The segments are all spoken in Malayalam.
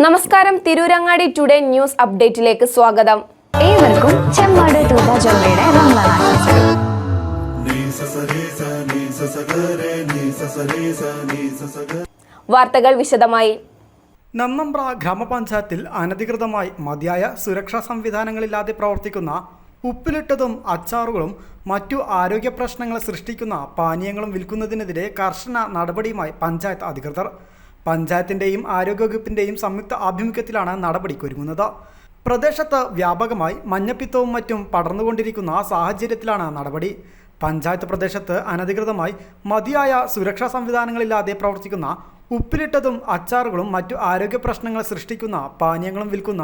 നമസ്കാരം, തിരൂരങ്ങാടി ടുഡേ ന്യൂസ് അപ്ഡേറ്റിലേക്ക് സ്വാഗതം. ഏവർക്കും ചെമ്മാട് തൂബ ജ്വല്ലറിയുടെ റംസാൻ ആശംസകൾ. വാർത്തകൾ വിശദമായി. നന്നമ്പ്ര ഗ്രാമപഞ്ചായത്തിൽ അനധികൃതമായി മതിയായ സുരക്ഷാ സംവിധാനങ്ങളില്ലാതെ പ്രവർത്തിക്കുന്ന ഉപ്പിലിട്ടതും അച്ചാറുകളും മറ്റു ആരോഗ്യ പ്രശ്നങ്ങൾ സൃഷ്ടിക്കുന്ന പാനീയങ്ങളും വിൽക്കുന്നതിനെതിരെ കർശന നടപടിയുമായി പഞ്ചായത്ത് അധികൃതർ. പഞ്ചായത്തിൻ്റെയും ആരോഗ്യവകുപ്പിൻ്റെയും സംയുക്ത ആഭിമുഖ്യത്തിലാണ് നടപടിക്കൊരുങ്ങുന്നത്. പ്രദേശത്ത് വ്യാപകമായി മഞ്ഞപ്പിത്തവും മറ്റും പടർന്നുകൊണ്ടിരിക്കുന്ന സാഹചര്യത്തിലാണ് നടപടി. പഞ്ചായത്ത് പ്രദേശത്ത് അനധികൃതമായി മതിയായ സുരക്ഷാ സംവിധാനങ്ങളില്ലാതെ പ്രവർത്തിക്കുന്ന ഉപ്പിലിട്ടതും അച്ചാറുകളും മറ്റു ആരോഗ്യ പ്രശ്നങ്ങൾ സൃഷ്ടിക്കുന്ന പാനീയങ്ങളും വിൽക്കുന്ന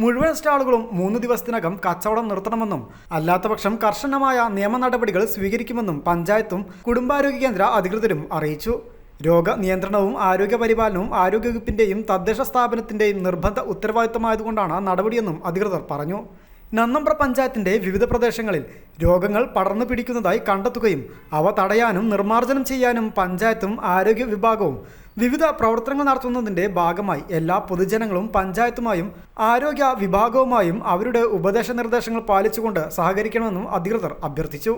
മുഴുവൻ സ്റ്റാളുകളും 3 ദിവസത്തിനകം കച്ചവടം നിർത്തണമെന്നും അല്ലാത്തപക്ഷം കർശനമായ നിയമ നടപടികൾ സ്വീകരിക്കുമെന്നും പഞ്ചായത്തും കുടുംബാരോഗ്യ കേന്ദ്ര അധികൃതരും അറിയിച്ചു. രോഗനിയന്ത്രണവും ആരോഗ്യപരിപാലനവും ആരോഗ്യവകുപ്പിൻ്റെയും തദ്ദേശ സ്ഥാപനത്തിൻ്റെയും നിർബന്ധ ഉത്തരവാദിത്തമായതുകൊണ്ടാണ് നടപടിയെന്നും അധികൃതർ പറഞ്ഞു. നന്നമ്പ്ര പഞ്ചായത്തിൻ്റെ വിവിധ പ്രദേശങ്ങളിൽ രോഗങ്ങൾ പടർന്നു പിടിക്കുന്നതായി കണ്ടെത്തുകയും അവ തടയാനും നിർമ്മാർജ്ജനം ചെയ്യാനും പഞ്ചായത്തും ആരോഗ്യ വിഭാഗവും വിവിധ പ്രവർത്തനങ്ങൾ നടത്തുന്നതിൻ്റെ ഭാഗമായി എല്ലാ പൊതുജനങ്ങളും പഞ്ചായത്തുമായും ആരോഗ്യ വിഭാഗവുമായും അവരുടെ ഉപദേശ നിർദ്ദേശങ്ങൾ പാലിച്ചുകൊണ്ട് സഹകരിക്കണമെന്നും അധികൃതർ അഭ്യർത്ഥിച്ചു.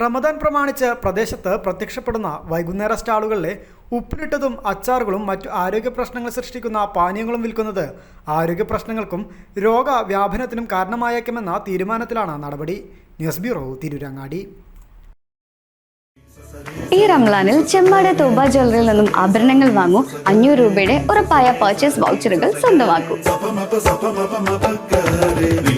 റമദാൻ പ്രമാണിച്ച് പ്രദേശത്ത് പ്രത്യക്ഷപ്പെടുന്ന വൈകുന്നേര സ്റ്റാളുകളിലെ ഉപ്പിലിട്ടതും അച്ചാറുകളും മറ്റു ആരോഗ്യ പ്രശ്നങ്ങൾ സൃഷ്ടിക്കുന്ന പാനീയങ്ങളും വിൽക്കുന്നത് ആരോഗ്യ പ്രശ്നങ്ങൾക്കും രോഗവ്യാപനത്തിനും കാരണമായേക്കുമെന്ന തീരുമാനത്തിലാണ് നടപടി. News bureau, Tirurangadi. ഈ റംസാനിൽ ചെമ്മാട് തൂബ ജ്വല്ലറിയിൽ നിന്നും ആഭരണങ്ങൾ വാങ്ങൂ. 500 രൂപയുടെ ഉറപ്പായ പർച്ചേസ് വൗച്ചറുകൾ സ്വന്തമാക്കൂ.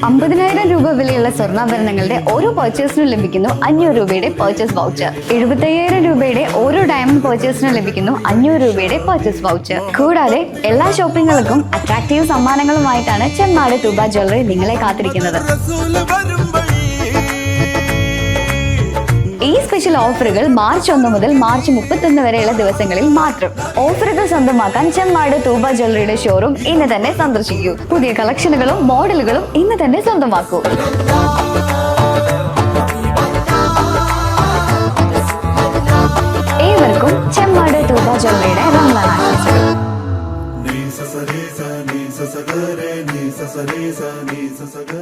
50,000 രൂപ വിലയുള്ള സ്വർണ്ണാഭരണങ്ങളുടെ ഓരോ പർച്ചേസിനും ലഭിക്കുന്നു 500 രൂപയുടെ പർച്ചേസ് വൗച്ചർ. 75,000 രൂപയുടെ ഓരോ ഡയമണ്ട് പർച്ചേസിനും ലഭിക്കുന്നു 500 രൂപയുടെ പർച്ചേസ് വൗച്ചർ. കൂടാതെ എല്ലാ ഷോപ്പിങ്ങുകൾക്കും അട്രാക്റ്റീവ് സമ്മാനങ്ങളുമായിട്ടാണ് ചെമ്മാട് തൂബ ജ്വല്ലറി നിങ്ങളെ കാത്തിരിക്കുന്നത്. ഈ സ്പെഷ്യൽ ഓഫറുകൾ മാർച്ച് 1 മുതൽ മാർച്ച് 31 വരെയുള്ള ദിവസങ്ങളിൽ മാത്രം. ഓഫറുകൾ സ്വന്തമാക്കാൻ ചെമ്മാട് തൂബ ജ്വല്ലറിയുടെ ഷോറൂം ഇന്ന് തന്നെ സന്ദർശിക്കൂ. പുതിയ കളക്ഷനുകളും മോഡലുകളും ഇന്ന് തന്നെ സ്വന്തമാക്കൂ. ഏവർക്കും ചെമ്മാട് തൂബ ജ്വല്ലറിയുടെ റംസാൻ ആശംസകൾ.